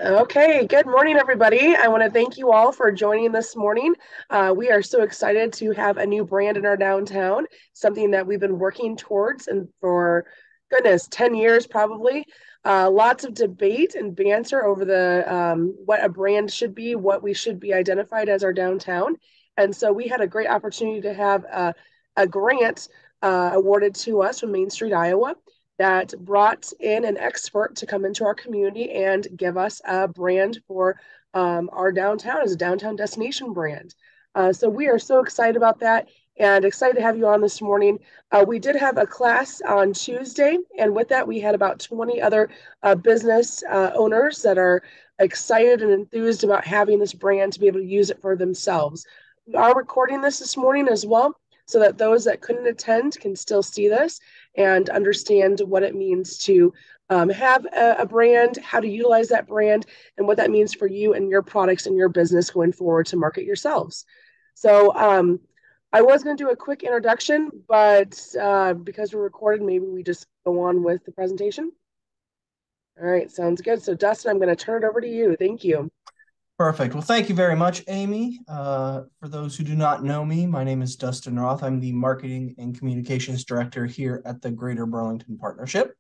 Okay, good morning, everybody. I want to thank you all for joining this morning. We are so excited to have a new brand in our downtown, something that we've been working towards and for goodness, 10 years probably. Lots of debate and banter over the what a brand should be, what we should be identified as our downtown. And so we had a great opportunity to have a grant awarded to us from Main Street, Iowa that brought in an expert to come into our community and give us a brand for our downtown as a downtown destination brand. So we are so excited about that and excited to have you on this morning. We did have a class on Tuesday, and with that, we had about 20 other business owners that are excited and enthused about having this brand to be able to use it for themselves. We are recording this morning as well, so that those that couldn't attend can still see this and understand what it means to have a brand, how to utilize that brand, and what that means for you and your products and your business going forward to market yourselves. So I was going to do a quick introduction, but because we're recorded, maybe we just go on with the presentation. All right, sounds good. So Dustin, I'm going to turn it over to you. Thank you. Perfect. Well, thank you very much, Amy. For those who do not know me, my name is Dustin Roth. I'm the Marketing and Communications Director here at the Greater Burlington Partnership.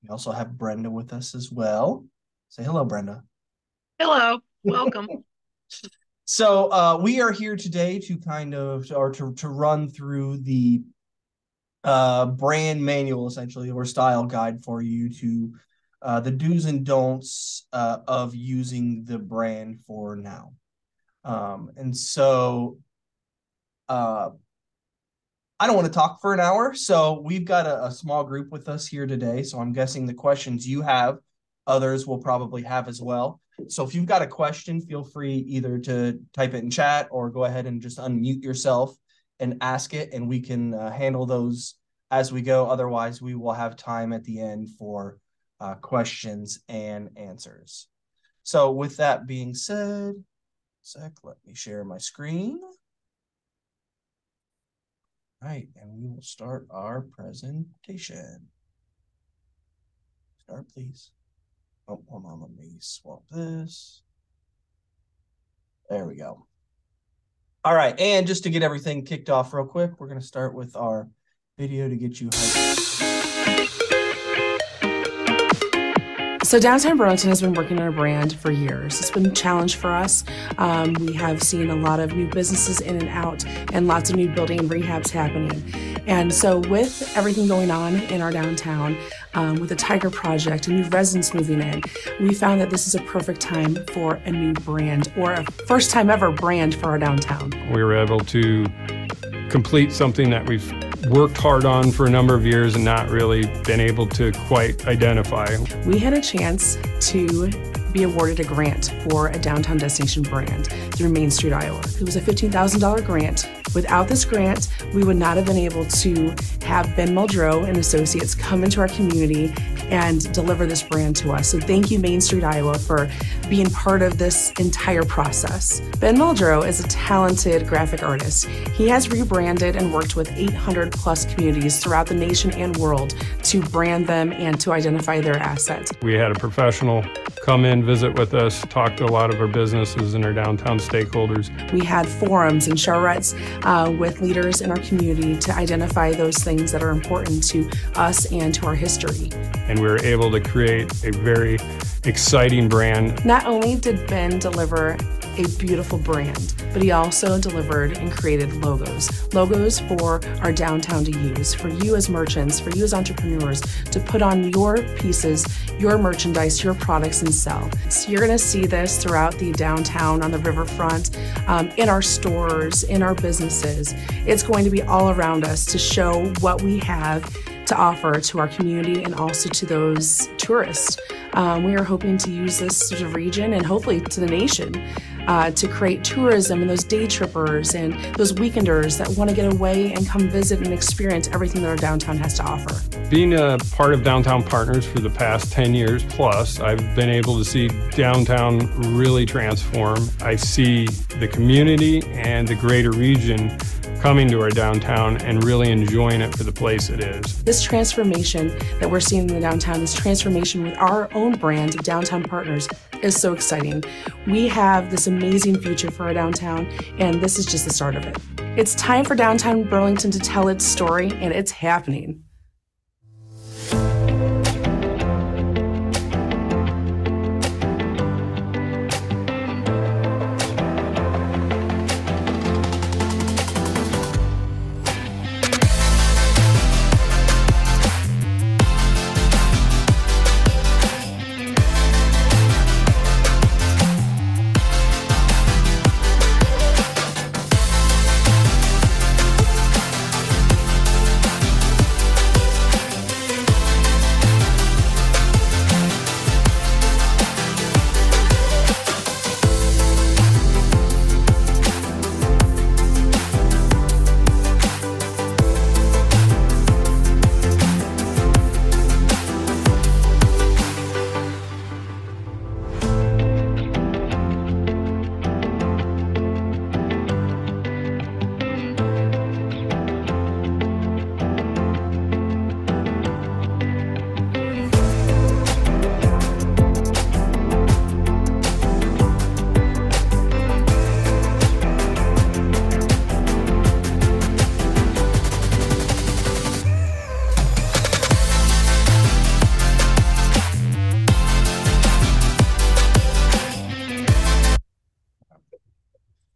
We also have Brenda with us as well. Say hello, Brenda. Hello, welcome. So we are here today to to run through the brand manual, essentially, or style guide for you to the do's and don'ts of using the brand for now. And so I don't want to talk for an hour, so we've got a small group with us here today, so I'm guessing the questions you have, others will probably have as well. So if you've got a question, feel free either to type it in chat or go ahead and just unmute yourself and ask it, and we can handle those as we go. Otherwise, we will have time at the end for questions and answers. So with that being said, let me share my screen. All right, and we will start our presentation. Start, please. Oh, hold on, let me swap this. There we go. All right, and just to get everything kicked off real quick, we're going to start with our video to get you hyped. So Downtown Burlington has been working on a brand for years. It's been a challenge for us. We have seen a lot of new businesses in and out and lots of new building and rehabs happening. And so with everything going on in our downtown, with the Tiger Project and new residents moving in, we found that this is a perfect time for a new brand or a first time ever brand for our downtown. We were able to complete something that we've worked hard on for a number of years and not really been able to quite identify. We had a chance to be awarded a grant for a downtown destination brand through Main Street, Iowa. It was a $15,000 grant. Without this grant, we would not have been able to have Ben Muldrow and Associates come into our community and deliver this brand to us. So thank you, Main Street, Iowa, for being part of this entire process. Ben Muldrow is a talented graphic artist. He has rebranded and worked with 800 plus communities throughout the nation and world to brand them and to identify their assets. We had a professional come in, visit with us, talk to a lot of our businesses and our downtown stakeholders. We had forums and charrettes with leaders in our community to identify those things that are important to us and to our history. And we were able to create a very exciting brand. Not only did Ben deliver a beautiful brand, but he also delivered and created logos for our downtown to use, for you as merchants, for you as entrepreneurs, to put on your pieces, your merchandise, your products and sell. So you're gonna see this throughout the downtown, on the riverfront, in our stores, in our businesses. It's going to be all around us to show what we have to offer to our community and also to those tourists. We are hoping to use this to the region and hopefully to the nation to create tourism and those day trippers and those weekenders that want to get away and come visit and experience everything that our downtown has to offer. Being a part of Downtown Partners for the past 10 years plus, I've been able to see downtown really transform. I see the community and the greater region coming to our downtown and really enjoying it for the place it is. This transformation that we're seeing in the downtown, this transformation with our own brand, Downtown Partners, is so exciting. We have this amazing future for our downtown, and this is just the start of it. It's time for downtown Burlington to tell its story, and it's happening.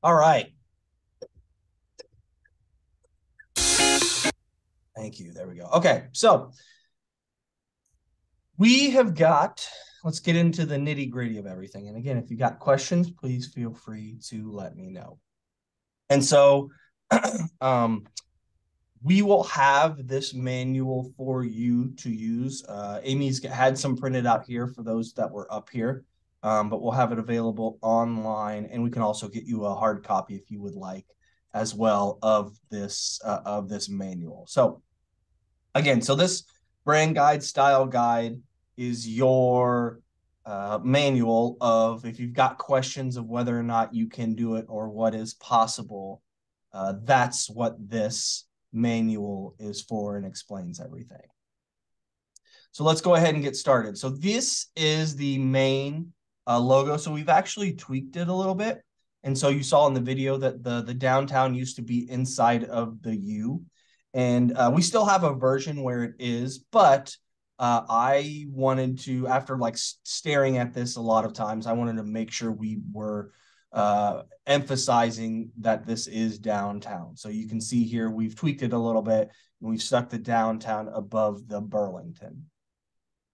All right. Thank you. There we go. Okay, so we have got, let's get into the nitty gritty of everything. And again, if you got questions, please feel free to let me know. And so we will have this manual for you to use. Amy's had some printed out here for those that were up here, but we'll have it available online, and we can also get you a hard copy if you would like as well of this manual. So again, so this brand guide, style guide is your manual of if you've got questions of whether or not you can do it or what is possible. That's what this manual is for and explains everything. So let's go ahead and get started. So this is the main logo. So we've actually tweaked it a little bit. And so you saw in the video that the downtown used to be inside of the U. And we still have a version where it is, but I wanted to, after like staring at this a lot of times, I wanted to make sure we were emphasizing that this is downtown. So you can see here, we've tweaked it a little bit and we've stuck the downtown above the Burlington.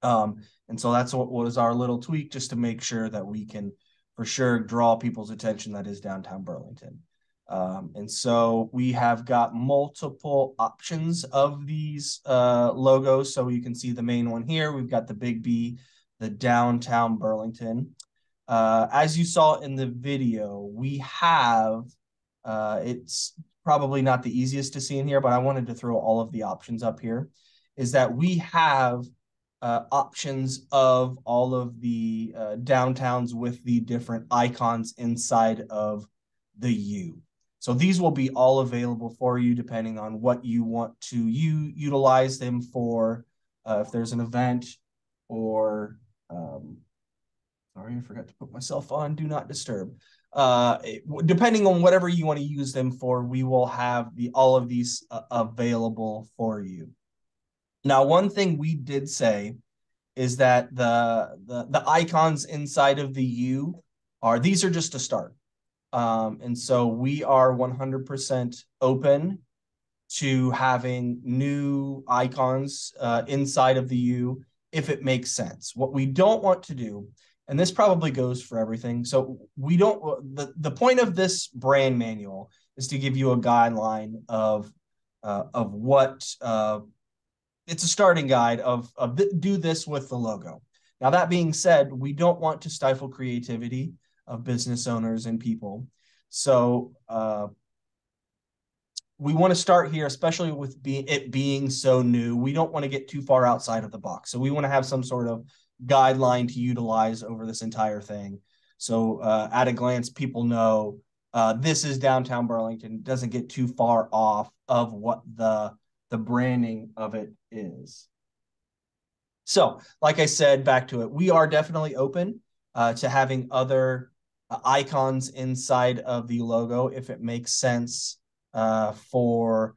And so that's what was our little tweak, just to make sure that we can for sure draw people's attention that is downtown Burlington. And so we have got multiple options of these logos. So you can see the main one here. We've got the big B, the downtown Burlington. As you saw in the video, we have, it's probably not the easiest to see in here, but I wanted to throw all of the options up here, is that we have options of all of the downtowns with the different icons inside of the U. So these will be all available for you depending on what you want to utilize them for. If there's an event or, sorry, I forgot to put myself on Do Not Disturb. Depending on whatever you want to use them for, we will have all of these available for you. Now, one thing we did say is that the icons inside of the U these are just a start. And so we are 100% open to having new icons inside of the U if it makes sense. What we don't want to do, and this probably goes for everything, so we don't, the point of this brand manual is to give you a guideline of what, it's a starting guide of do this with the logo. Now, that being said, we don't want to stifle creativity. of business owners and people. So we want to start here, especially with it being so new. We don't want to get too far outside of the box. So we want to have some sort of guideline to utilize over this entire thing. So at a glance, people know this is downtown Burlington. It doesn't get too far off of what the branding of it is. So, like I said, back to it, we are definitely open to having other icons inside of the logo if it makes sense for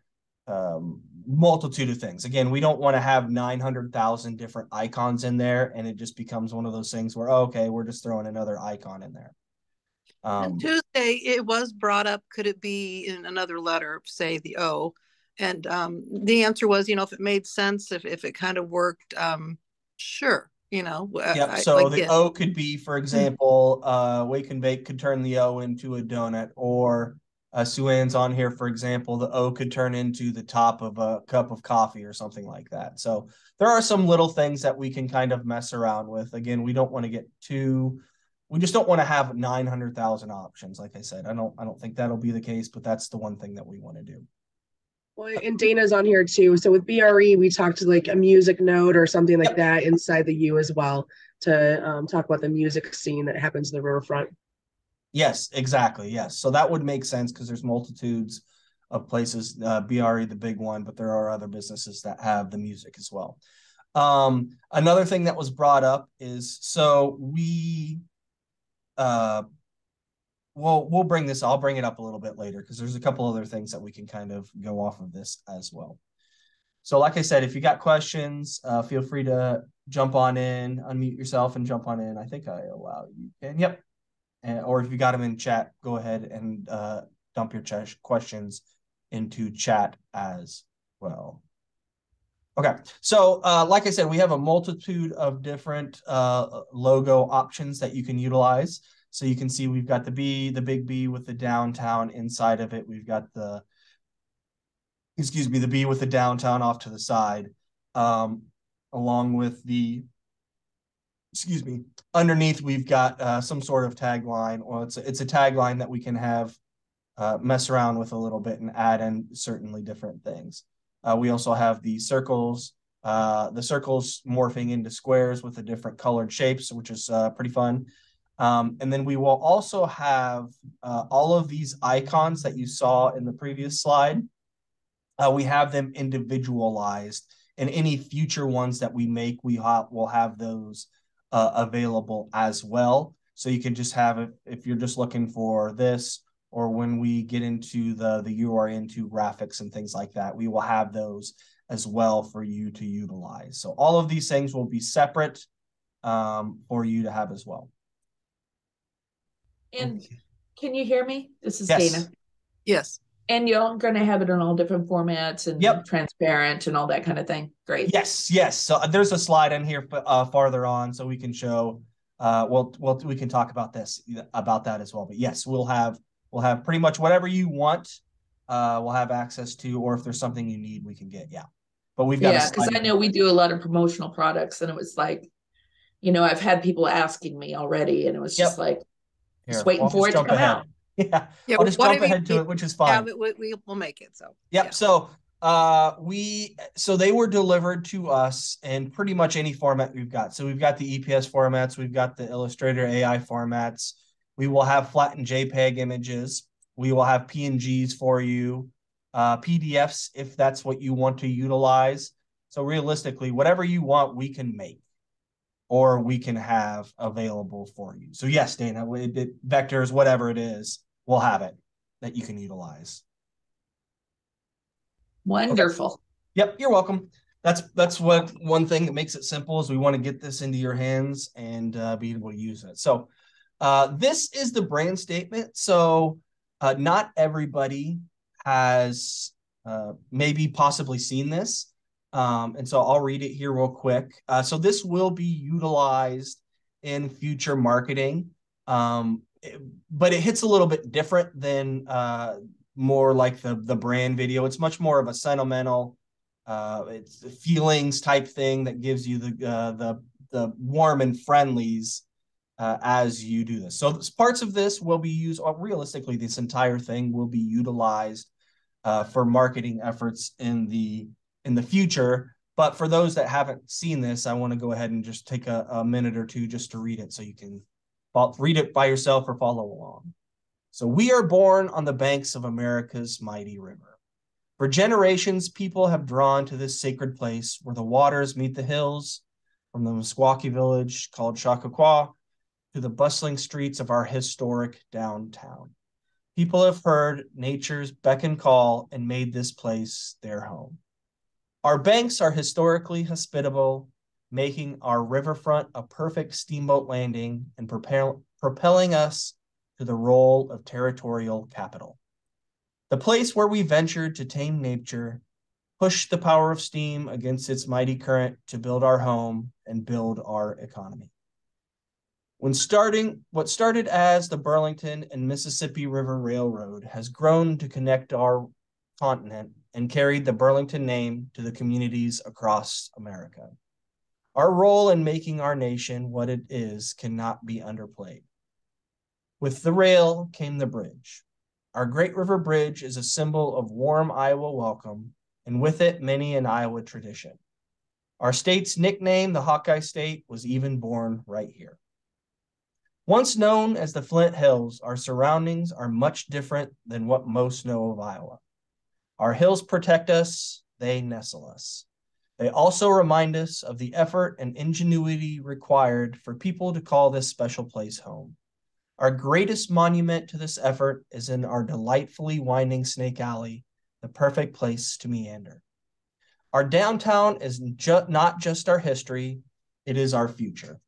multitude of things. Again, we don't want to have 900,000 different icons in there, and it just becomes one of those things where, oh, okay, we're just throwing another icon in there. Tuesday, it was brought up, could it be in another letter, say the O? And the answer was, if it made sense, if it kind of worked, sure. Yep. So the O could be, for example, Wake and Bake could turn the O into a donut, or Sue Ann's on here, for example, the O could turn into the top of a cup of coffee or something like that. So there are some little things that we can kind of mess around with. Again, we don't want to get too, we just don't want to have 900,000 options. Like I said, I don't think that'll be the case, but that's the one thing that we want to do. Well, and Dana's on here too. So with BRE, we talked to like a music note or something like that inside the U as well to talk about the music scene that happens in the riverfront. Yes, exactly. Yes. So that would make sense because there's multitudes of places, BRE, the big one, but there are other businesses that have the music as well. Another thing that was brought up is, so we'll bring this, I'll bring it up a little bit later because there's a couple other things that we can kind of go off of this as well. So like I said, if you got questions, feel free to jump on in, unmute yourself and jump on in. I think I allow you can. Yep. Or if you got them in chat, go ahead and dump your questions into chat as well. Okay, so like I said, we have a multitude of different logo options that you can utilize. So you can see we've got the B, the big B with the downtown inside of it. We've got the B with the downtown off to the side, along with the, underneath we've got some sort of tagline. Well, it's a tagline that we can have mess around with a little bit and add in certainly different things. We also have the circles morphing into squares with the different colored shapes, which is pretty fun. And then we will also have all of these icons that you saw in the previous slide. We have them individualized, and any future ones that we make, we'll have those available as well. So you can just have it if you're just looking for this, or when we get into the URL into graphics and things like that, we will have those as well for you to utilize. So all of these things will be separate for you to have as well. And can you hear me? This is Yes. Dana. Yes. And you're going to have it in all different formats and transparent and all that kind of thing. Great. Yes. So there's a slide in here farther on, so we can show. We can talk about that as well. But yes, we'll have pretty much whatever you want. We'll have access to, or if there's something you need, we can get. Yeah. But we've got because I know we do a lot of promotional products, and it was like, I've had people asking me already, and it was just like, just waiting for it to come out. Yeah, I'll just jump ahead to it, which is fine. We'll make it. So So so they were delivered to us in pretty much any format we've got. So we've got the EPS formats, we've got the Illustrator AI formats. We will have flattened JPEG images. We will have PNGs for you, PDFs if that's what you want to utilize. So realistically, whatever you want, we can make, or we can have available for you. So yes, Dana, vectors, whatever it is, we'll have it that you can utilize. Wonderful. Okay. Yep, you're welcome. That's what one thing that makes it simple is we want to get this into your hands and be able to use it. So this is the brand statement. So not everybody has maybe possibly seen this. And so I'll read it here real quick. So this will be utilized in future marketing, but it hits a little bit different than more like the brand video. It's much more of a sentimental, it's feelings type thing that gives you the warm and friendlies as you do this. So parts of this will be used, or realistically, this entire thing will be utilized for marketing efforts in the future. But for those that haven't seen this, I want to go ahead and just take a minute or two just to read it so you can read it by yourself or follow along. So we are born on the banks of America's mighty river. For generations, people have drawn to this sacred place where the waters meet the hills, from the Meskwaki village called Chappaqua to the bustling streets of our historic downtown. People have heard nature's beck and call and made this place their home. Our banks are historically hospitable, making our riverfront a perfect steamboat landing and propelling us to the role of territorial capital. The place where we ventured to tame nature, push the power of steam against its mighty current to build our home and build our economy. What started as the Burlington and Mississippi River Railroad has grown to connect our continent and carried the Burlington name to the communities across America. Our role in making our nation what it is cannot be underplayed. With the rail came the bridge. Our Great River Bridge is a symbol of warm Iowa welcome, and with it, many an Iowa tradition. Our state's nickname, the Hawkeye State, was even born right here. Once known as the Flint Hills, our surroundings are much different than what most know of Iowa. Our hills protect us, they nestle us. They also remind us of the effort and ingenuity required for people to call this special place home. Our greatest monument to this effort is in our delightfully winding Snake Alley, the perfect place to meander. Our downtown is not just our history, it is our future.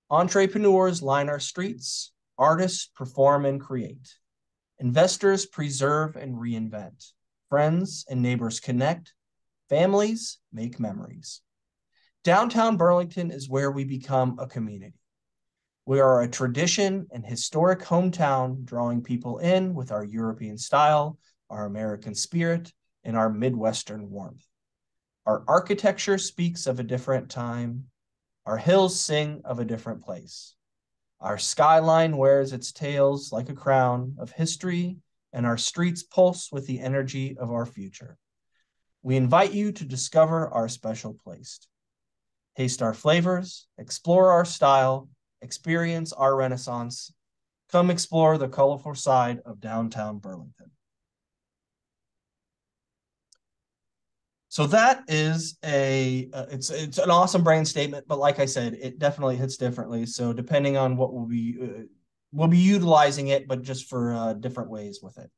Entrepreneurs line our streets, artists perform and create. Investors preserve and reinvent. Friends and neighbors connect. Families make memories. Downtown Burlington is where we become a community. We are a tradition and historic hometown, drawing people in with our European style, our American spirit, and our Midwestern warmth. Our architecture speaks of a different time. Our hills sing of a different place. Our skyline wears its tails like a crown of history, and our streets pulse with the energy of our future. We invite you to discover our special place. Taste our flavors, explore our style, experience our renaissance. Come explore the colorful side of downtown Burlington. So that is it's an awesome brand statement, but like I said, it definitely hits differently. So depending on what we'll be utilizing it, but just for different ways with it.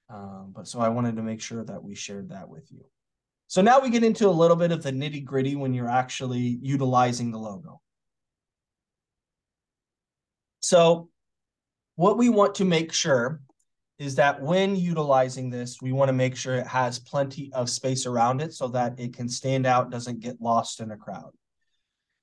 But so I wanted to make sure that we shared that with you. So now we get into a little bit of the nitty gritty when you're actually utilizing the logo. So what we want to make sure is that when utilizing this, we want to make sure it has plenty of space around it so that it can stand out, doesn't get lost in a crowd.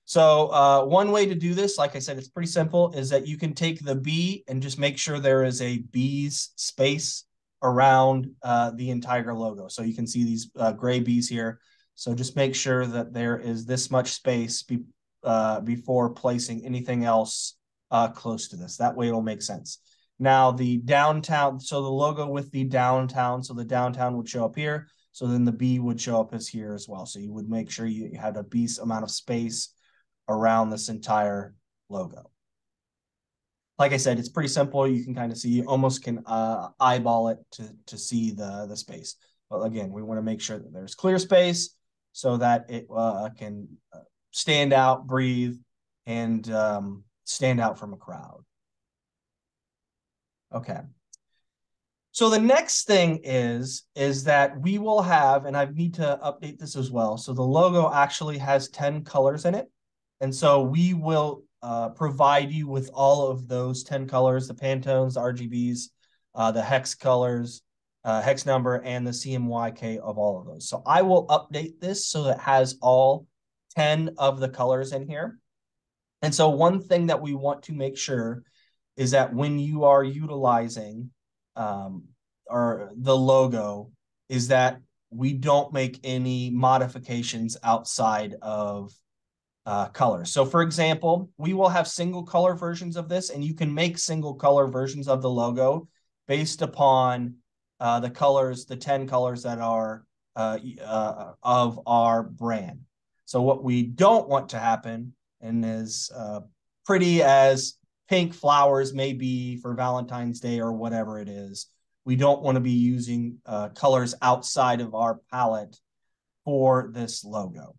So one way to do this, like I said, it's pretty simple, is that you can take the B and just make sure there is a B's space around the entire logo. So you can see these gray B's here. So just make sure that there is this much space before placing anything else close to this. That way it'll make sense. Now the downtown, so the logo with the downtown, so the downtown would show up here. So then the B would show up as here as well. So you would make sure you had a B amount of space around this entire logo. Like I said, it's pretty simple. You can kind of see, you almost can eyeball it to see the space. But again, we want to make sure that there's clear space so that it can stand out, breathe, and stand out from a crowd. Okay. So the next thing is that we will have, and I need to update this as well. So the logo actually has 10 colors in it. And so we will provide you with all of those 10 colors, the Pantones, the RGBs, the hex colors, hex number, and the CMYK of all of those. So I will update this so that it has all 10 of the colors in here. And so one thing that we want to make sure is that when you are utilizing the logo, is that we don't make any modifications outside of colors. So for example, we will have single color versions of this, and you can make single color versions of the logo based upon the colors, the 10 colors that are of our brand. So what we don't want to happen, and as pretty as pink flowers may be for Valentine's Day or whatever it is, we don't want to be using colors outside of our palette for this logo,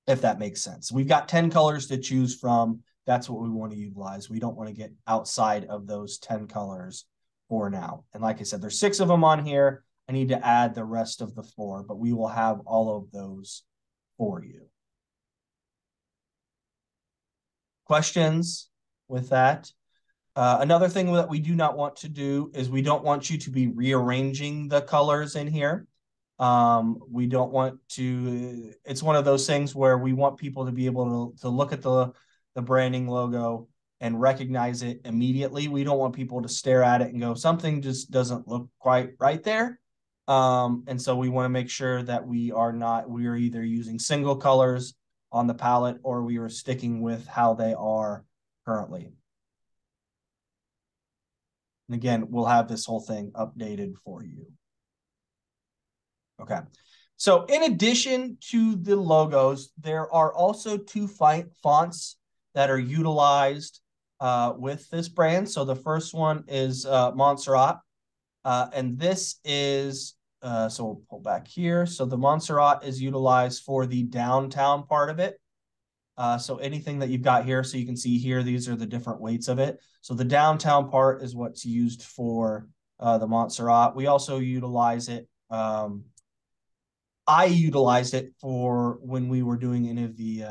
if that makes sense. We've got 10 colors to choose from. That's what we want to utilize. We don't want to get outside of those 10 colors for now. And like I said, there's 6 of them on here. I need to add the rest of the 4, but we will have all of those for you. Questions with that? Another thing that we do not want to do is we don't want you to be rearranging the colors in here. We don't want to, it's one of those things where we want people to be able to look at the branding logo and recognize it immediately. We don't want people to stare at it and go, something just doesn't look quite right there. And so we want to make sure that we are either using single colors on the palette or we are sticking with how they are currently. And again, we'll have this whole thing updated for you. Okay. So in addition to the logos, there are also 2 fonts that are utilized with this brand. So the first one is Montserrat. And this is, so we'll pull back here. So the Montserrat is utilized for the downtown part of it. So anything that you've got here, so you can see here, these are the different weights of it. So the downtown part is what's used for the Montserrat. We also utilize it. I utilized it for when we were doing any of the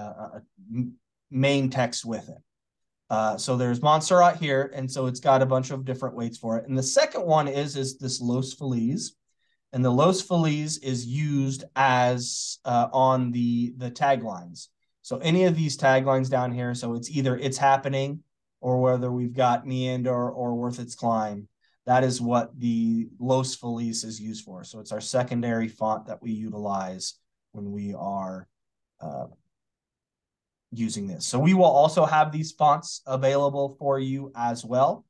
main text with it. So there's Montserrat here, and so it's got a bunch of different weights for it. And the second one is this Los Feliz. And the Los Feliz is used as on the taglines. So any of these taglines down here, so it's either it's happening or whether we've got meander or worth its climb. That is what the Los Feliz is used for. So it's our secondary font that we utilize when we are using this. So we will also have these fonts available for you as well.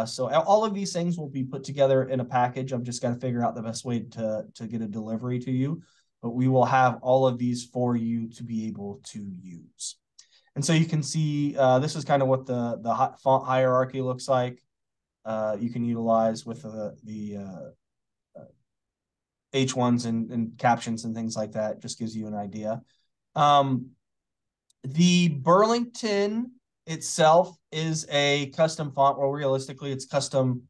So all of these things will be put together in a package. I've just got to figure out the best way to get a delivery to you. But we will have all of these for you to be able to use. And so you can see this is kind of what the font hierarchy looks like. You can utilize with the H1s and captions and things like that. Just gives you an idea. The Burlington itself is a custom font. Well, realistically, it's a custom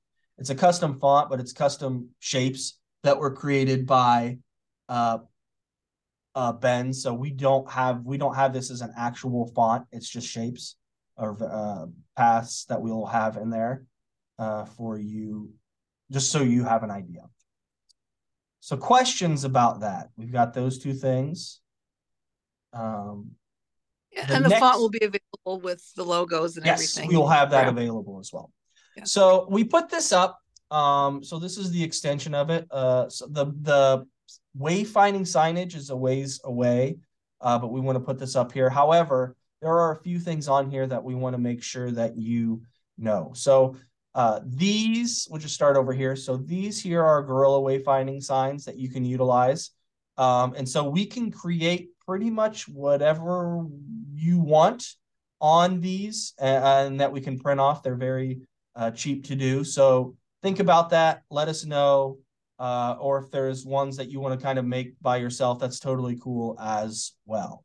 font, but it's custom shapes that were created by Ben. So we don't have this as an actual font. It's just shapes or paths that we'll have in there for you, just so you have an idea. So questions about that? We've got those 2 things. And the font will be available with the logos and everything. Yes, we will have that available as well. Yeah. So we put this up. So this is the extension of it. So the wayfinding signage is a ways away, but we want to put this up here. However, there are a few things on here that we want to make sure that you know. So these, we'll just start over here. So these here are guerrilla wayfinding signs that you can utilize. And so we can create pretty much whatever you want on these and that we can print off. They're very cheap to do. So think about that. Let us know. Or if there's ones that you want to kind of make by yourself, that's totally cool as well.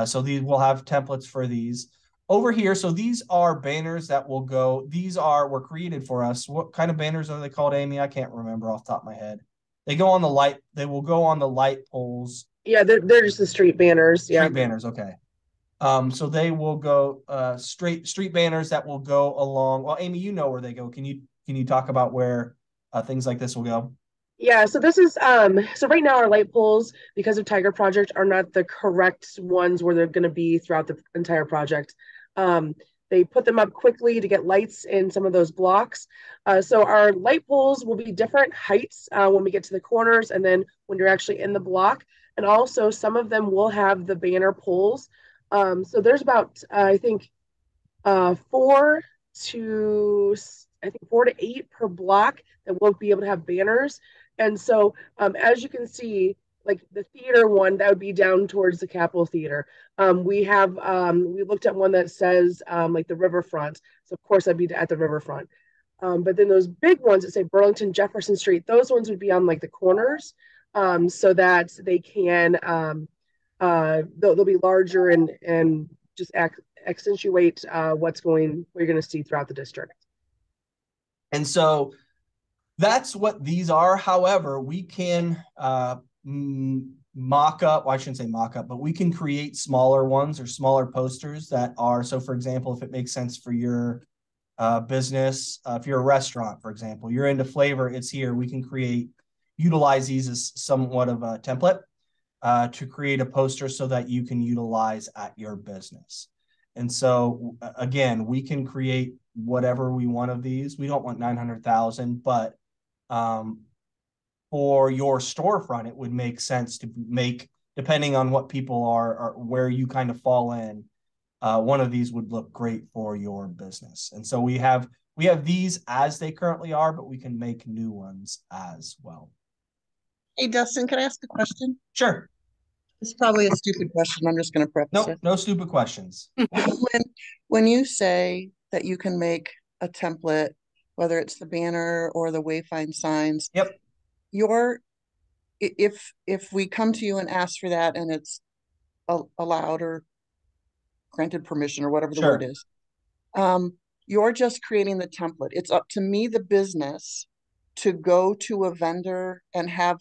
So these will have templates for these. Over here, so these are banners that will go, were created for us. What kind of banners are they called, Amy? I can't remember off the top of my head. They will go on the light poles. Yeah, they're just the street banners. Yeah. Street banners, okay. So they will go street banners that will go along. Well, Amy, you know where they go. Can you talk about where things like this will go? Yeah, so this is so right now our light poles, because of Tiger Project, are not the correct ones where they're going to be throughout the entire project. They put them up quickly to get lights in some of those blocks. So our light poles will be different heights when we get to the corners and then when you're actually in the block. And also some of them will have the banner poles So there's about, I think, four to I think 4 to 8 per block that will be able to have banners. And so as you can see, like the theater one, that would be down towards the Capitol Theater. We looked at one that says like the riverfront. So of course that'd be at the riverfront. But then those big ones that say Burlington, Jefferson Street, those ones would be on like the corners, so that they can they'll be larger and just accentuate what you're going to see throughout the district. And so that's what these are. However, we can mock up, well, I shouldn't say mock up, but we can create smaller ones or smaller posters that are, so for example, if it makes sense for your business, if you're a restaurant, for example, you're into flavor, it's here, we can utilize these as somewhat of a template to create a poster so that you can utilize at your business. And so again, we can create whatever we want of these. We don't want 900,000, but for your storefront, it would make sense to make, depending on what people are where you kind of fall in, one of these would look great for your business. And so we have these as they currently are, but we can make new ones as well. Hey, Dustin, can I ask a question? Sure. It's probably a stupid question. I'm just going to preface it. No stupid questions. When you say that you can make a template, whether it's the banner or the wayfind signs, yep. If we come to you and ask for that and it's allowed or granted permission or whatever the word is, you're just creating the template. It's up to me, the business, to go to a vendor and have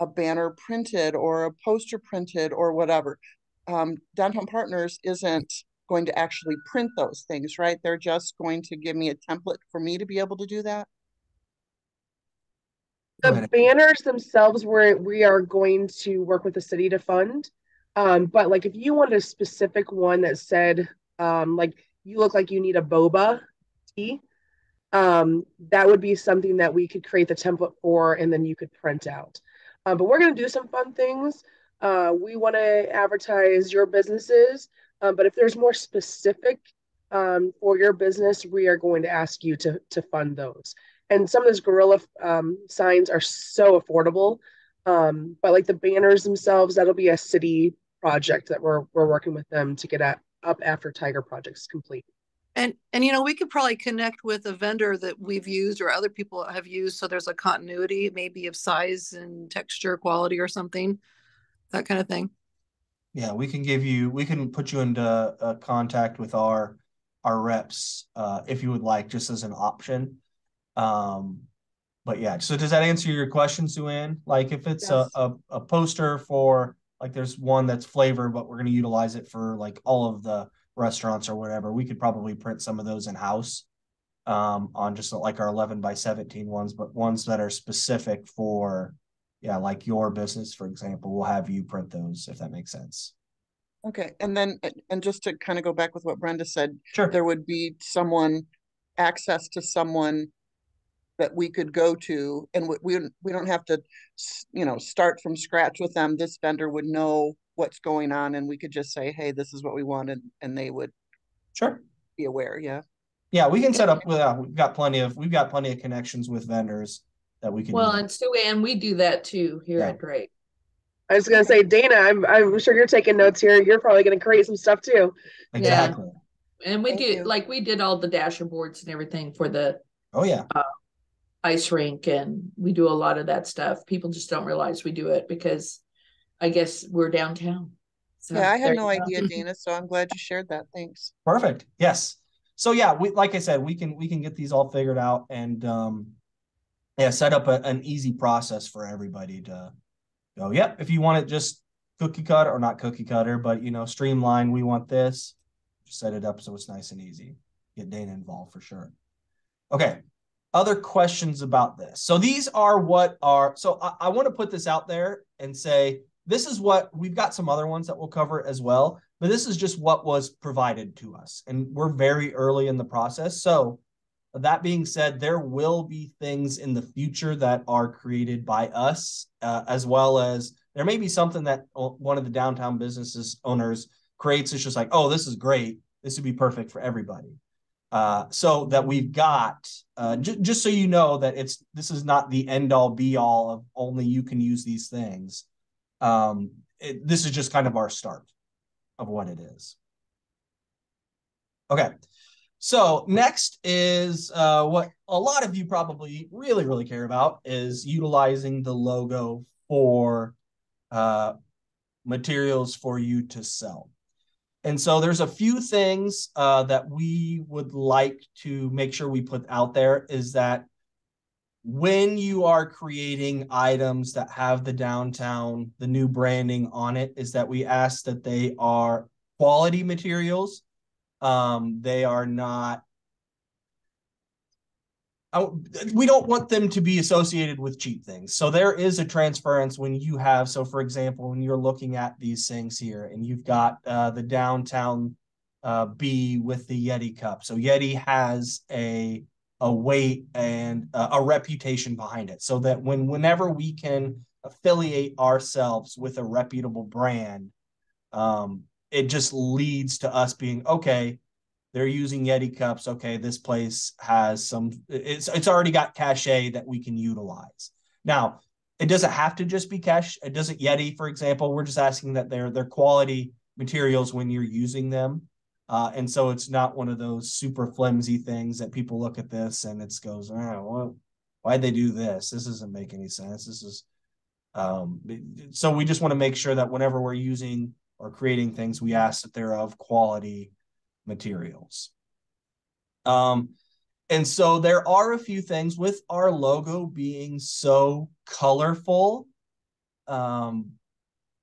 a banner printed or a poster printed or whatever. Downtown Partners isn't going to actually print those things, right? They're just going to give me a template for me to be able to do that. The banners themselves, we are going to work with the city to fund. But like if you want a specific one that said, like you look like you need a boba tea, that would be something that we could create the template for, and then you could print out. But we're going to do some fun things. We want to advertise your businesses, but if there's more specific for your business, we are going to ask you to fund those. And some of those gorilla signs are so affordable. But like the banners themselves, that'll be a city project that we're working with them to get up after Tiger Project's complete. And you know, we could probably connect with a vendor that we've used or other people have used, so there's a continuity maybe of size and texture quality or something, that kind of thing. Yeah, we can put you into contact with our reps if you would like, just as an option. But yeah, so does that answer your question, Sue-Ann? Like if it's yes. a poster for, like there's one that's flavor, but we're going to utilize it for like all of the restaurants or whatever, we could probably print some of those in-house on just like our 11x17 ones, but ones that are specific for, yeah, like your business, for example, we'll have you print those, if that makes sense. Okay. And just to kind of go back with what Brenda said, sure, there would be access to someone that we could go to, and we don't have to, start from scratch with them. This vendor would know what's going on, and we could just say, hey, this is what we want, and they would sure be aware. Yeah, we can set up. We've got plenty of connections with vendors that we can. Well, and Sue-Ann, we do that too here at Great. I was gonna say, Dana, I'm sure you're taking notes here. You're probably gonna create some stuff too. Exactly. Yeah. And we did all the dasher boards and everything for the ice rink, and we do a lot of that stuff. People just don't realize we do it because I guess we're downtown. So yeah, I had no idea, Dana, so I'm glad you shared that. Thanks. Perfect. Yes. So yeah, like I said, we can get these all figured out and set up an easy process for everybody to go, yep, if you want it just cookie cutter, or not cookie cutter, but streamline, we want this, just set it up so it's nice and easy. Get Dana involved for sure. Okay. Other questions about this? So these are so I want to put this out there and say, this is what we've got, some other ones that we'll cover as well, but this is just what was provided to us. And we're very early in the process. So that being said, there will be things in the future that are created by us, as well as there may be something that one of the downtown businesses owners creates, it's just like, oh, this is great. This would be perfect for everybody. So that we've got, just so you know that this is not the end all be all of only you can use these things. This is just kind of our start of what it is. Okay. So next is what a lot of you probably really, really care about is utilizing the logo for materials for you to sell. And so there's a few things that we would like to make sure we put out there is that when you are creating items that have the downtown, the new branding on it, is that we ask that they are quality materials. They are not, we don't want them to be associated with cheap things. So there is a transference when you have, so for example, when you're looking at these things here and you've got the downtown B with the Yeti cup. So Yeti has a weight and a reputation behind it, so that whenever we can affiliate ourselves with a reputable brand, it just leads to us being, okay, they're using Yeti cups. Okay, this place has it's already got cachet that we can utilize. Now, it doesn't have to just be cash. It doesn't Yeti, for example. We're just asking that they're quality materials when you're using them. And so it's not one of those super flimsy things that people look at this and it goes, oh, well, why'd they do this? This doesn't make any sense. This is, so we just want to make sure that whenever we're using or creating things, we ask that they're of quality materials. And so there are a few things with our logo being so colorful.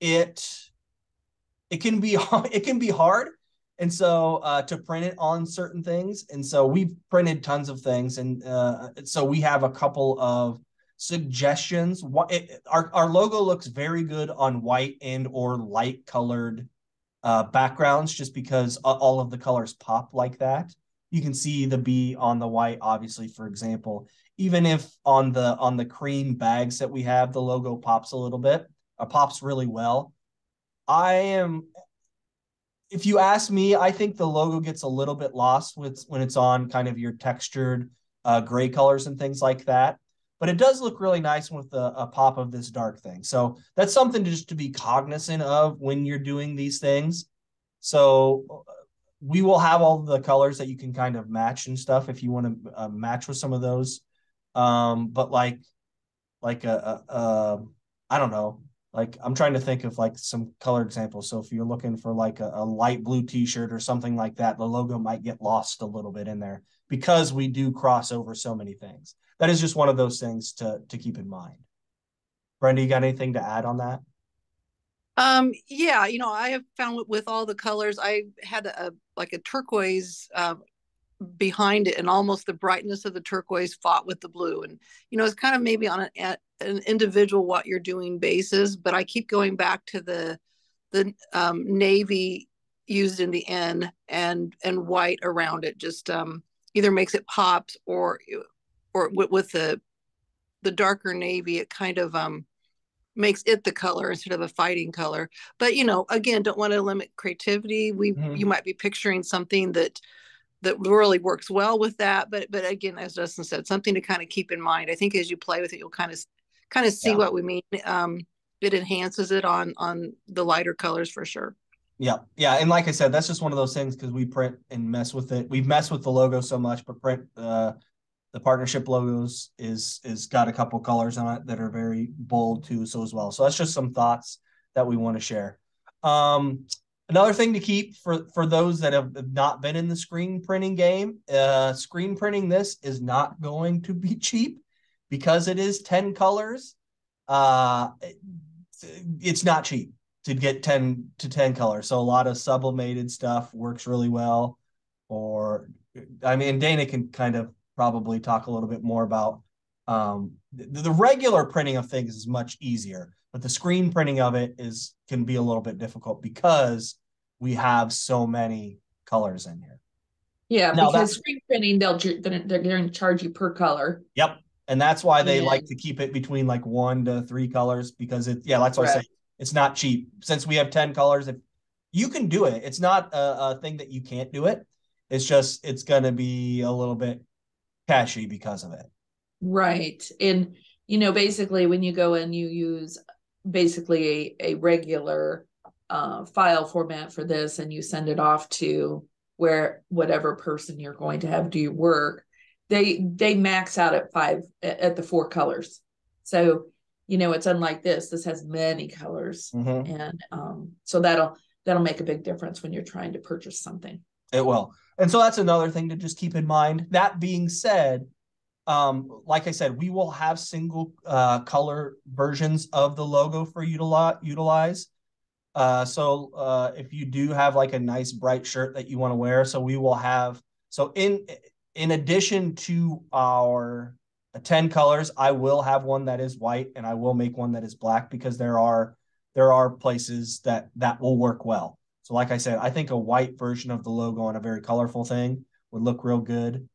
It can be hard. And so to print it on certain things. And so we've printed tons of things. And so we have a couple of suggestions. Our logo looks very good on white and or light colored backgrounds, just because all of the colors pop like that. You can see the B on the white, obviously, for example. Even if on the cream bags that we have, the logo pops a little bit, pops really well. If you ask me, I think the logo gets a little bit lost when it's on kind of your textured gray colors and things like that. But it does look really nice with a pop of this dark thing. So that's something just to be cognizant of when you're doing these things. So we will have all the colors that you can kind of match and stuff if you want to match with some of those. But like I don't know. Like I'm trying to think of like some color examples. So if you're looking for like a light blue t-shirt or something like that, the logo might get lost a little bit in there because we do cross over so many things. That is just one of those things to keep in mind. Brenda, you got anything to add on that? Yeah, I have found with all the colors, I had a turquoise behind it, and almost the brightness of the turquoise fought with the blue. And it's kind of maybe on an individual what you're doing basis, but I keep going back to the navy used in the N and white around it. Just either makes it pop or with the darker navy, it kind of makes it the color instead of a fighting color. But again, don't want to limit creativity. You might be picturing something that really works well with that. But again, as Dustin said, something to kind of keep in mind. I think as you play with it, you'll kind of see what we mean. It enhances it on the lighter colors for sure. Yeah. And like I said, that's just one of those things because we print and mess with it. We've messed with the logo so much, but print the partnership logos is got a couple colors on it that are very bold too. So as well. So that's just some thoughts that we want to share. Another thing to keep for those that have not been in the screen printing game, screen printing this is not going to be cheap because it is 10 colors. It's not cheap to get 10 colors. So a lot of sublimated stuff works really well. Or, I mean, Dana can kind of probably talk a little bit more about the regular printing of things is much easier, but the screen printing of it can be a little bit difficult because we have so many colors in here. Yeah, now because screen printing, they're going to charge you per color. Yep. And that's why they like to keep it between like 1 to 3 colors because that's why I say it's not cheap. Since we have 10 colors, if you can do it. It's not a thing that you can't do it. It's just, it's going to be a little bit catchy because of it. Right. And, basically when you go and you use basically a regular file format for this, and you send it off to whatever person you're going to have do your work, they max out at the 4 colors. So, it's unlike this has many colors. And so that'll make a big difference when you're trying to purchase something. It will. And so that's another thing to just keep in mind. That being said, like I said, we will have single color versions of the logo for you to utilize. So if you do have like a nice bright shirt that you want to wear, so we will have, so in addition to our 10 colors, I will have one that is white, and I will make one that is black, because there are places that will work well. So like I said, I think a white version of the logo on a very colorful thing would look real good.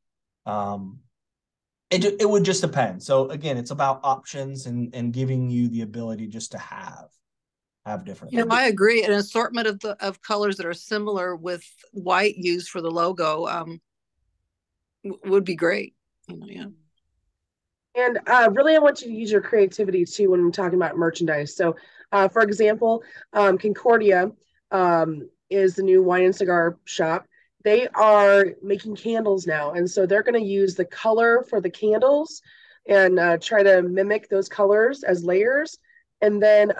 It would just depend. So again, it's about options and giving you the ability just to have different. Yeah, I agree. An assortment of colors that are similar with white used for the logo would be great. Yeah. And really, I want you to use your creativity too when I'm talking about merchandise. So, for example, Concordia is the new wine and cigar shop. They are making candles now, and so they're going to use the color for the candles and try to mimic those colors as layers. And then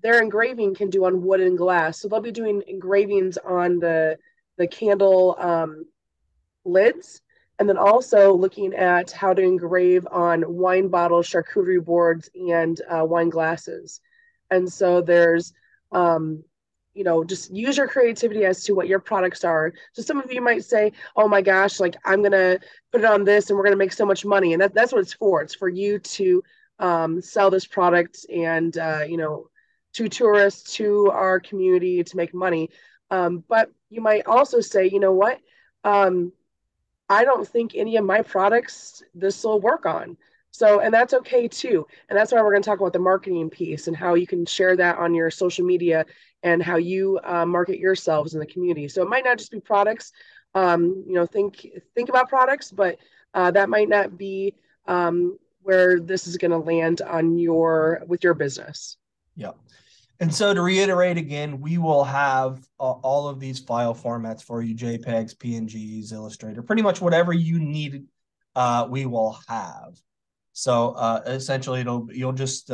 their engraving can do on wood and glass. So they'll be doing engravings on the candle lids, and then also looking at how to engrave on wine bottles, charcuterie boards, and wine glasses. And so there's, just use your creativity as to what your products are. So some of you might say, oh my gosh, like I'm going to put it on this and we're going to make so much money. And that's what it's for. It's for you to sell this product and, to tourists, to our community, to make money. But you might also say, you know what? I don't think any of my products this will work on. So, and that's okay too. And that's why we're going to talk about the marketing piece and how you can share that on your social media and how you market yourselves in the community. So it might not just be products. Think about products, but that might not be where this is going to land on with your business. Yeah. And so to reiterate again, we will have all of these file formats for you: JPEGs, PNGs, Illustrator, pretty much whatever you need, we will have. So essentially, you'll just,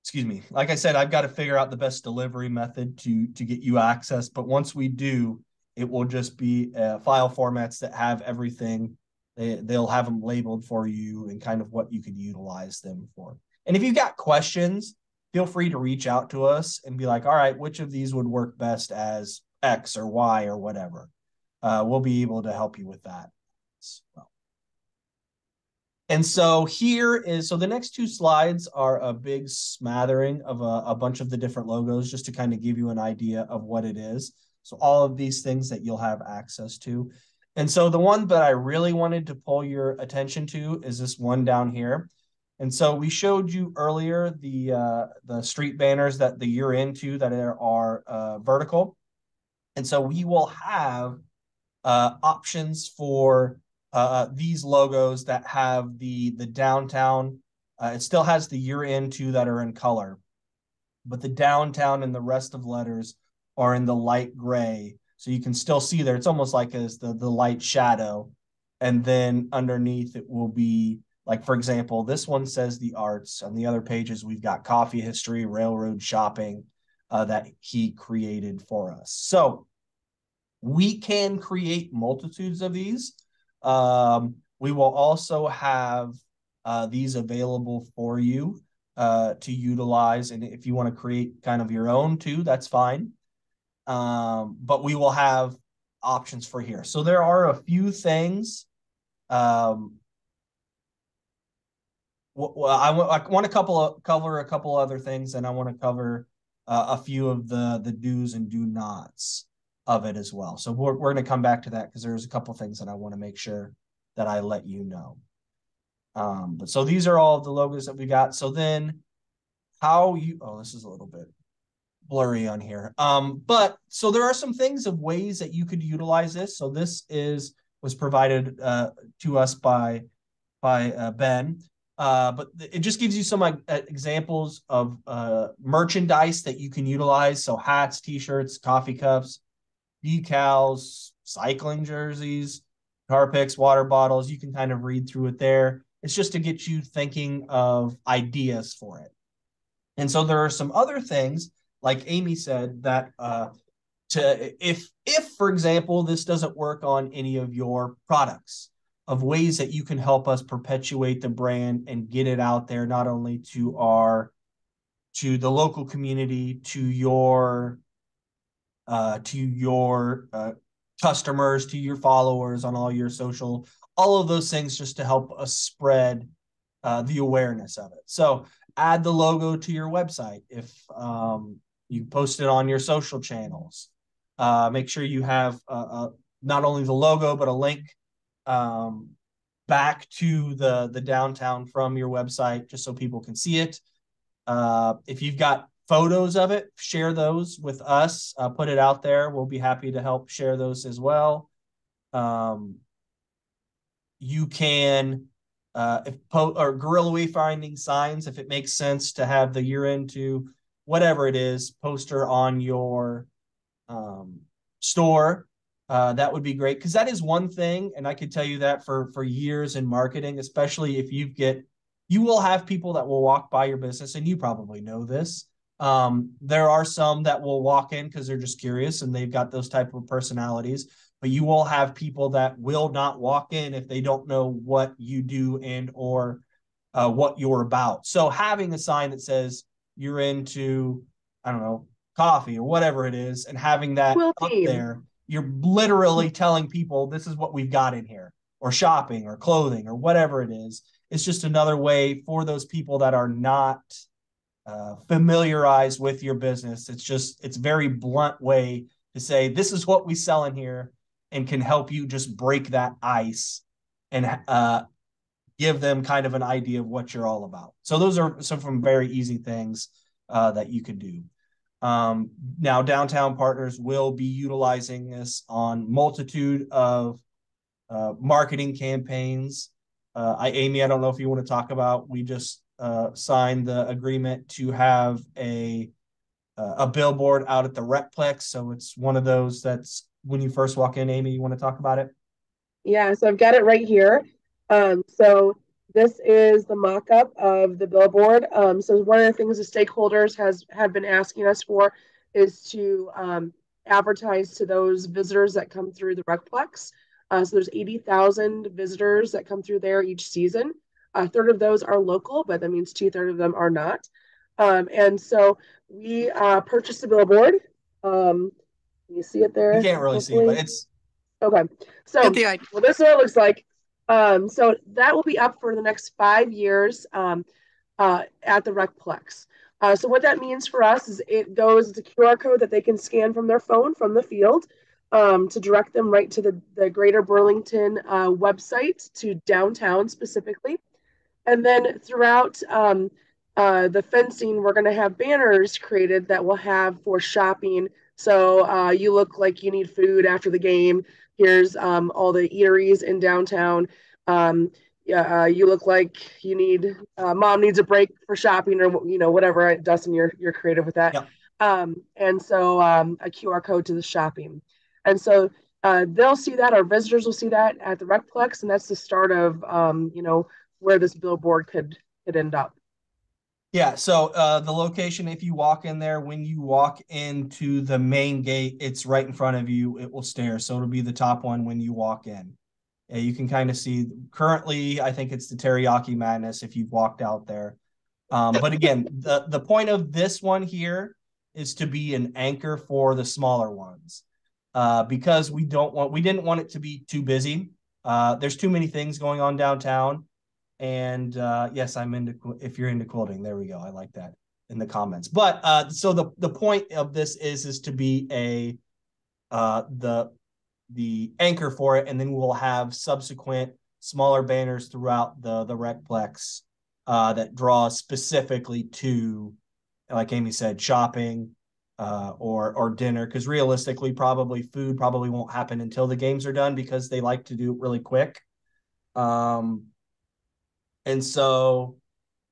excuse me, like I said, I've got to figure out the best delivery method to get you access. But once we do, it will just be file formats that have everything. They'll have them labeled for you and kind of what you could utilize them for. And if you've got questions, feel free to reach out to us and be like, all right, which of these would work best as X or Y or whatever. We'll be able to help you with that as well. And so so the next 2 slides are a big smattering of a bunch of the different logos, just to kind of give you an idea of what it is. So all of these things that you'll have access to. And so the one that I really wanted to pull your attention to is this one down here. And so we showed you earlier the street banners that the year into that are vertical. And so we will have options for these logos that have the downtown. It still has the year into that are in color, but the downtown and the rest of letters are in the light gray. So you can still see there. It's almost like as the light shadow. And then underneath it will be, like, for example, this one says the arts. On the other pages, we've got coffee history, railroad shopping that he created for us. So we can create multitudes of these. We will also have these available for you to utilize. And if you want to create kind of your own too, that's fine. But we will have options for here. So there are a few things. Well, I want to cover a couple other things, and I want to cover a few of the do's and do nots of it as well. So we're going to come back to that because there's a couple things that I want to make sure that I let you know. But so these are all of the logos that we got. So then this is a little bit. blurry on here. But so there are some things of ways that you could utilize this. So this was provided to us by Ben. But it just gives you some examples of merchandise that you can utilize. So hats, t-shirts, coffee cups, decals, cycling jerseys, car picks, water bottles. You can kind of read through it there. It's just to get you thinking of ideas for it. And so there are some other things, like Amy said, that if for example, this doesn't work on any of your products, of ways that you can help us perpetuate the brand and get it out there, not only to the local community, to your customers, to your followers on all your social, all of those things, just to help us spread the awareness of it. So add the logo to your website. If you post it on your social channels, make sure you have not only the logo, but a link back to the downtown from your website, just so people can see it. If you've got photos of it, share those with us, put it out there. We'll be happy to help share those as well. You can or guerrilla wayfinding signs, if it makes sense to have the year into whatever it is poster on your store. That would be great, because that is one thing, and I could tell you that for years in marketing, especially if you will have people that will walk by your business, and you probably know this. There are some that will walk in because they're just curious and they've got those type of personalities, but you will have people that will not walk in if they don't know what you do and or what you're about. So having a sign that says you're into, I don't know, coffee or whatever it is, and having that up there, you're literally telling people this is what we've got in here, or shopping or clothing or whatever it is. It's just another way for those people that are not familiarized with your business. It's very blunt way to say, this is what we sell in here, and can help you just break that ice and give them kind of an idea of what you're all about. So those are some very easy things that you can do. Now, Downtown Partners will be utilizing this on multitude of marketing campaigns. Amy, I don't know if you want to talk about, we just signed the agreement to have a billboard out at the Recplex. So it's one of those that's when you first walk in. Amy, you want to talk about it? Yeah, so I've got it right here. So this is the mock-up of the billboard. So one of the things the stakeholders have been asking us for is to advertise to those visitors that come through the Recplex. So there's 80,000 visitors that come through there each season. A third of those are local, but that means 2/3 of them are not. And so we purchased a billboard. You see it there? You can't really see, but it's okay. So this is what it looks like. So that will be up for the next 5 years at the Recplex. So what that means for us is it's a QR code that they can scan from their phone from the field to direct them right to the Greater Burlington website, to downtown specifically. And then throughout the fencing, we're going to have banners created that we'll have for shopping. So you look like you need food after the game. Here's all the eateries in downtown. You look like you need, mom needs a break for shopping, or whatever. Dustin, you're creative with that. Yeah. And so a QR code to the shopping. And so they'll see that, our visitors will see that at the Recplex, and that's the start of where this billboard could end up. Yeah, so the location, if you walk in there, when you walk into the main gate, it's right in front of you. It will stare, so it'll be the top one when you walk in. You can kind of see, currently, I think it's the Teriyaki Madness if you've walked out there. But again, the point of this one here is to be an anchor for the smaller ones, because we didn't want it to be too busy. There's too many things going on downtown. And yes, if you're into quilting, there we go. I like that in the comments. But so the point of this is to be the anchor for it, and then we'll have subsequent smaller banners throughout the Recplex that draw specifically to, like Amy said, shopping, or dinner, because realistically, probably food probably won't happen until the games are done because they like to do it really quick. And so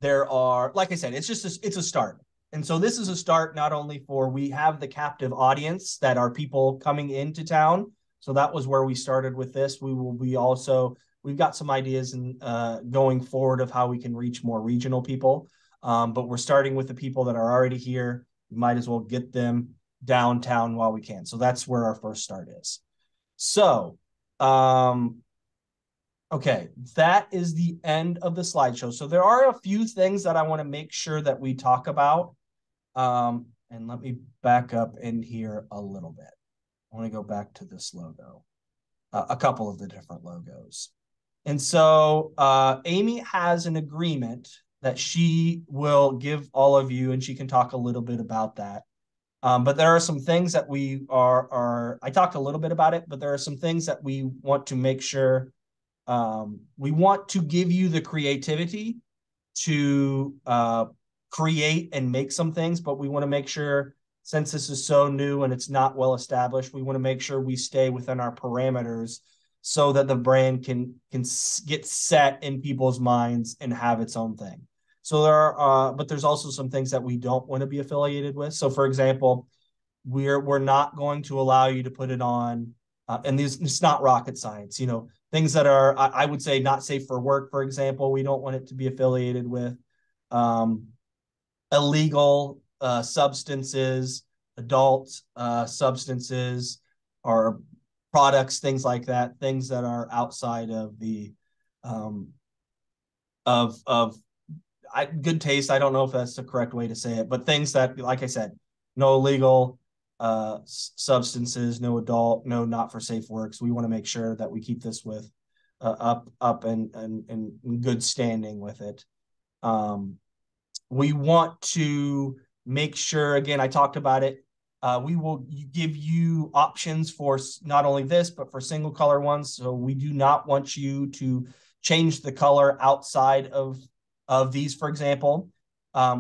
there are, like I said, it's a start. And so this is a start not only for, we have the captive audience that are people coming into town. So that was where we started with this. We will be also, we've got some ideas and going forward of how we can reach more regional people. But we're starting with the people that are already here. We might as well get them downtown while we can. So that's where our first start is. So, okay, that is the end of the slideshow. So there are a few things that I want to make sure that we talk about. And let me back up in here a little bit. I want to go back to this logo, a couple of the different logos. And so Amy has an agreement that she will give all of you, and she can talk a little bit about that. But there are some things that we I talked a little bit about it, but there are some things that we want to make sure. We want to give you the creativity to create and make some things, but we want to make sure, since this is so new and it's not well established, we want to make sure we stay within our parameters so that the brand can get set in people's minds and have its own thing. So there are, but there's also some things that we don't want to be affiliated with. So for example, we're not going to allow you to put it on, and it's not rocket science, things that are, I would say, not safe for work, for example. We don't want it to be affiliated with illegal substances, adult substances, or products, things like that, things that are outside of the good taste. I don't know if that's the correct way to say it, but things that, like I said, no illegal substances, no adult, no not for safe works. We want to make sure that we keep this with up and in good standing with it. We want to make sure, again, I talked about it. We will give you options for not only this, but for single color ones. So we do not want you to change the color outside of these, for example.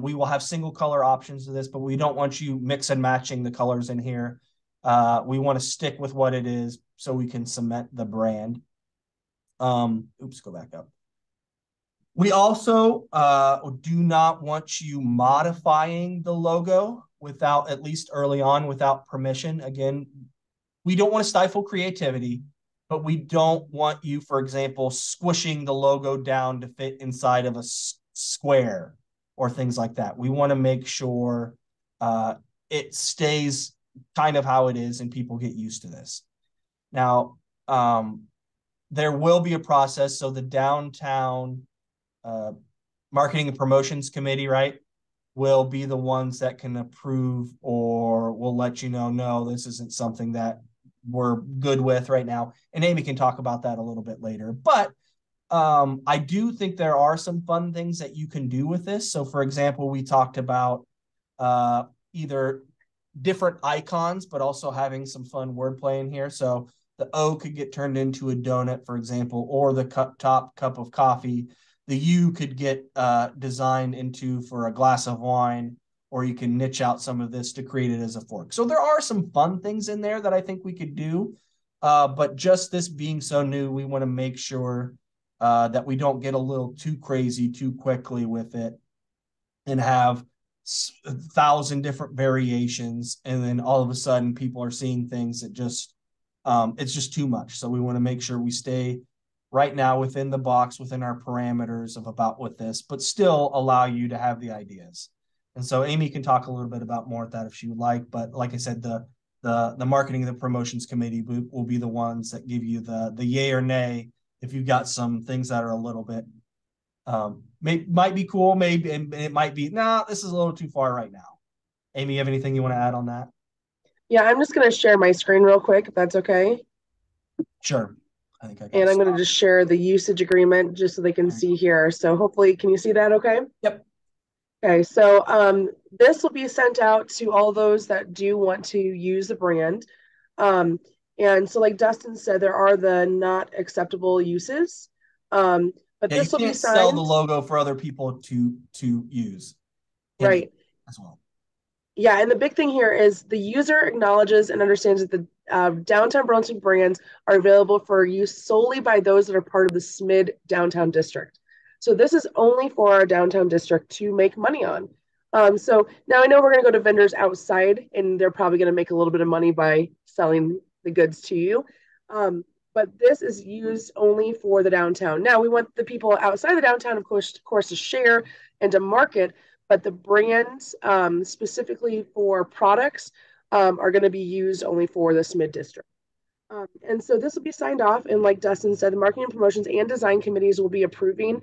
We will have single color options to this, but we don't want you mix and matching the colors in here. We want to stick with what it is so we can cement the brand. Oops, go back up. We also do not want you modifying the logo without, at least early on, without permission. Again, we don't want to stifle creativity, but we don't want you, for example, squishing the logo down to fit inside of a square or things like that. We want to make sure it stays kind of how it is and people get used to this. Now, there will be a process. So the downtown marketing and promotions committee, right, will be the ones that can approve or will let you know, no, this isn't something that we're good with right now. And Amy can talk about that a little bit later. But I do think there are some fun things that you can do with this. So for example, we talked about either different icons, but also having some fun wordplay in here. So the O could get turned into a donut, for example, or the top cup of coffee. The U could get designed into for a glass of wine, or you can niche out some of this to create it as a fork. So there are some fun things in there that I think we could do. But just this being so new, we want to make sure that we don't get a little too crazy too quickly with it and have 1,000 different variations. And then all of a sudden people are seeing things that just, it's just too much. So we want to make sure we stay right now within the box, within our parameters of about with this, but still allow you to have the ideas. And so Amy can talk a little bit about more of that if she would like. But like I said, the marketing and the promotions committee will be the ones that give you the yay or nay if you've got some things that are a little bit might be cool, maybe, and it might be, nah, this is a little too far right now. Amy, you have anything you want to add on that? Yeah, I'm just going to share my screen real quick, if that's okay. Sure. I think I got and I'm going to just share the usage agreement just so they can see here. So hopefully, can you see that okay? Yep. Okay, so this will be sent out to all those that do want to use the brand. And so like Dustin said, there are the not acceptable uses. But this will be signed. Sell the logo for other people to use. Right. As well. Yeah, and the big thing here is the user acknowledges and understands that the downtown Burlington brands are available for use solely by those that are part of the SMID downtown district. So this is only for our downtown district to make money on. So now I know we're going to go to vendors outside, and they're probably going to make a little bit of money by selling the goods to you. But this is used only for the downtown. Now we want the people outside the downtown, of course, to share and to market, but the brands specifically for products are going to be used only for the SMID district. And so this will be signed off, and like Dustin said, the marketing and promotions and design committees will be approving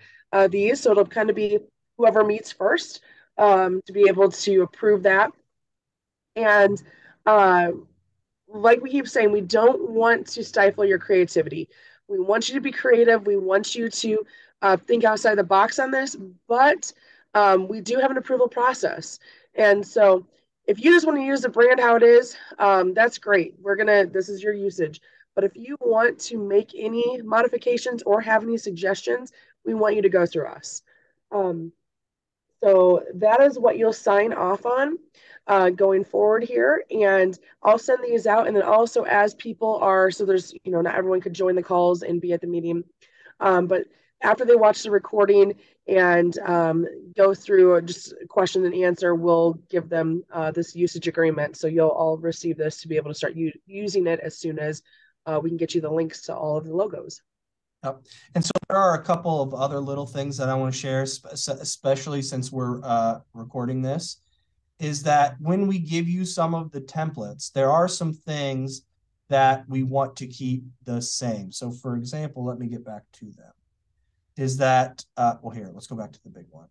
these. So it'll kind of be whoever meets first to be able to approve that. And like we keep saying, we don't want to stifle your creativity. We want you to be creative. We want you to think outside the box on this, but we do have an approval process. And so if you just want to use the brand how it is, that's great. This is your usage. But if you want to make any modifications or have any suggestions, we want you to go through us. So that is what you'll sign off on going forward here. And I'll send these out. And then also as people are, so there's, not everyone could join the calls and be at the meeting. But after they watch the recording and go through just question and answer, we'll give them this usage agreement. So you'll all receive this to be able to start using it as soon as we can get you the links to all of the logos. Yep. And so there are a couple of other little things that I want to share, especially since we're recording this, is that when we give you some of the templates, there are some things that we want to keep the same. So for example, let me get back to them. Is that, well, here, let's go back to the big one.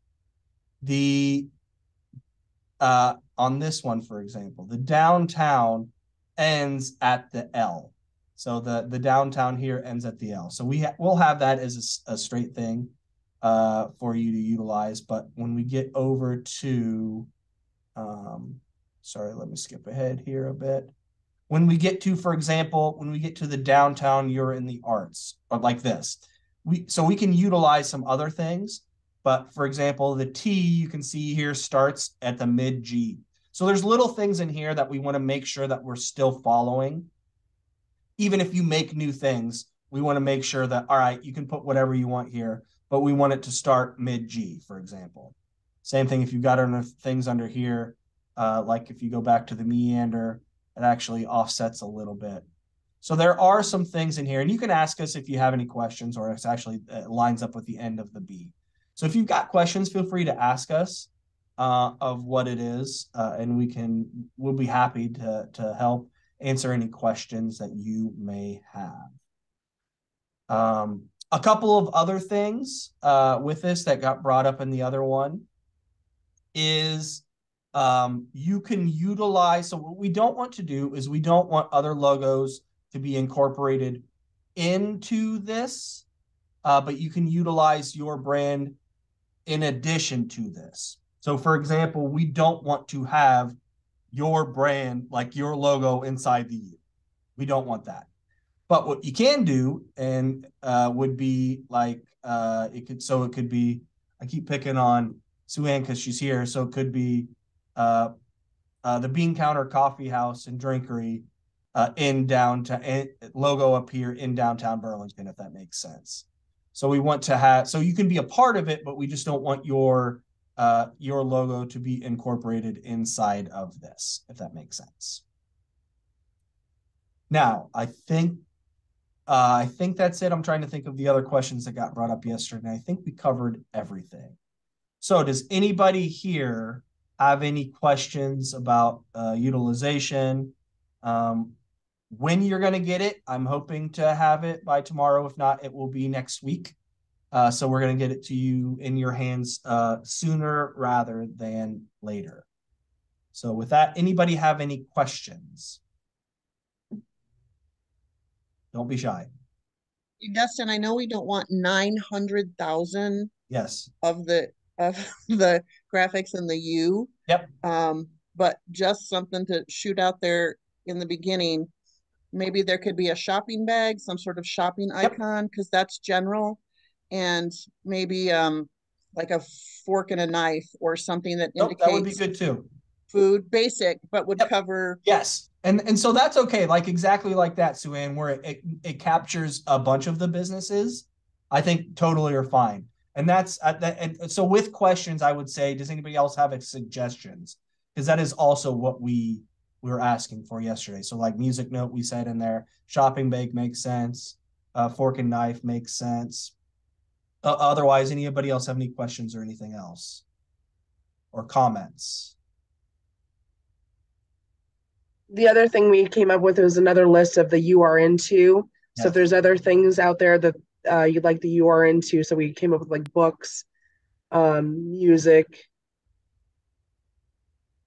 On this one, for example, the downtown ends at the L. So the downtown here ends at the L. So we'll have that as a straight thing for you to utilize. But when we get over to, sorry, let me skip ahead here a bit. When we get to, for example, when we get to the downtown, you're in the arts, or like this. So we can utilize some other things. But for example, the T you can see here starts at the mid G. So there's little things in here that we want to make sure that we're still following. Even if you make new things, we want to make sure that, all right, you can put whatever you want here, but we want it to start mid-G, for example. Same thing if you've got things under here, like if you go back to the meander, it actually offsets a little bit. So there are some things in here, and you can ask us if you have any questions, or it actually lines up with the end of the B. So if you've got questions, feel free to ask us of what it is, and we'll be happy to help answer any questions that you may have. A couple of other things with this that got brought up in the other one is you can utilize, so what we don't want to do is we don't want other logos to be incorporated into this, but you can utilize your brand in addition to this. So for example, we don't want to have your brand, like your logo inside the U. We don't want that. But what you can do and would be like, it could be, I keep picking on Sue-Ann because she's here. So it could be the Bean Counter Coffee House and Drinkery in downtown, logo up here in downtown Burlington, if that makes sense. So we want to have, so you can be a part of it, but we just don't want your logo to be incorporated inside of this, if that makes sense. Now, I think that's it. I'm trying to think of the other questions that got brought up yesterday, and I think we covered everything. So does anybody here have any questions about utilization? When you're going to get it, I'm hoping to have it by tomorrow. If not, it will be next week. So we're going to get it to you in your hands sooner rather than later. So with that, anybody have any questions? Don't be shy. Dustin, I know we don't want 900,000 yes of the graphics in the U. Yep. But just something to shoot out there in the beginning. Maybe there could be a shopping bag, some sort of shopping icon, because that's general. And maybe like a fork and a knife or something that indicates. That would be good too. food, basic, but would cover. Yes. And so that's okay. Like exactly like that, Sue Ann, where it captures a bunch of the businesses, I think totally are fine. And that's and so with questions, I would say, does anybody else have suggestions? Because that is also what we were asking for yesterday. So like music note, we said in there, shopping bag makes sense. Fork and knife makes sense. Otherwise, anybody else have any questions or anything else or comments? The other thing we came up with was another list of the you are into. So yes. if there's other things out there that you'd like the you are into, so we came up with like books, music,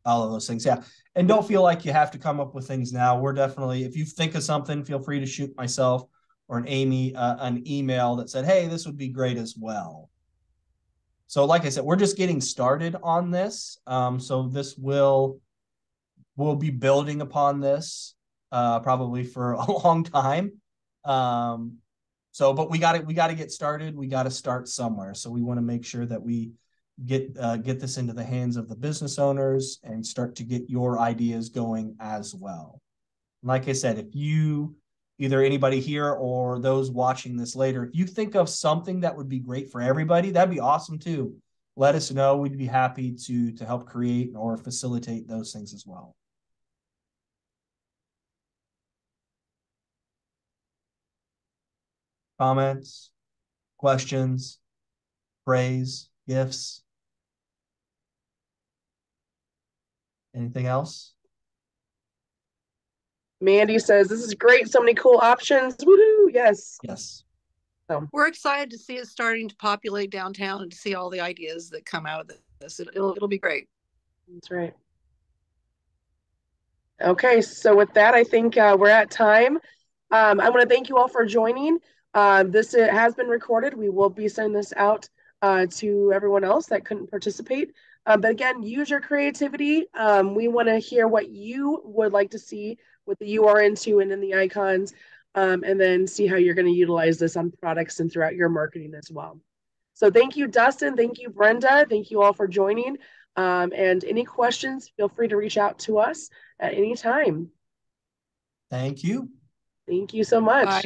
all of those things. Yeah. And don't feel like you have to come up with things now. We're definitely, if you think of something, feel free to shoot myself or an Amy an email that said, hey, this would be great as well. So like I said, we're just getting started on this. So this we'll be building upon this probably for a long time. But we got to get started. We got to start somewhere. So we want to make sure that we get this into the hands of the business owners and start to get your ideas going as well. Like I said, if you, either anybody here or those watching this later, if you think of something that would be great for everybody, that'd be awesome too. Let us know. We'd be happy to help create or facilitate those things as well. Comments, questions, praise, gifts? Anything else? Mandy says, this is great. So many cool options. Woohoo. Yes. Yes. So we're excited to see it starting to populate downtown and to see all the ideas that come out of this. It'll be great. That's right. Okay. So with that, I think we're at time. I want to thank you all for joining. This has been recorded. We will be sending this out to everyone else that couldn't participate. But again, use your creativity. We want to hear what you would like to see with the you are into and in the icons, and then see how you're going to utilize this on products and throughout your marketing as well. So thank you, Dustin. Thank you, Brenda. Thank you all for joining. And any questions, feel free to reach out to us at any time. Thank you. Thank you so much. Bye.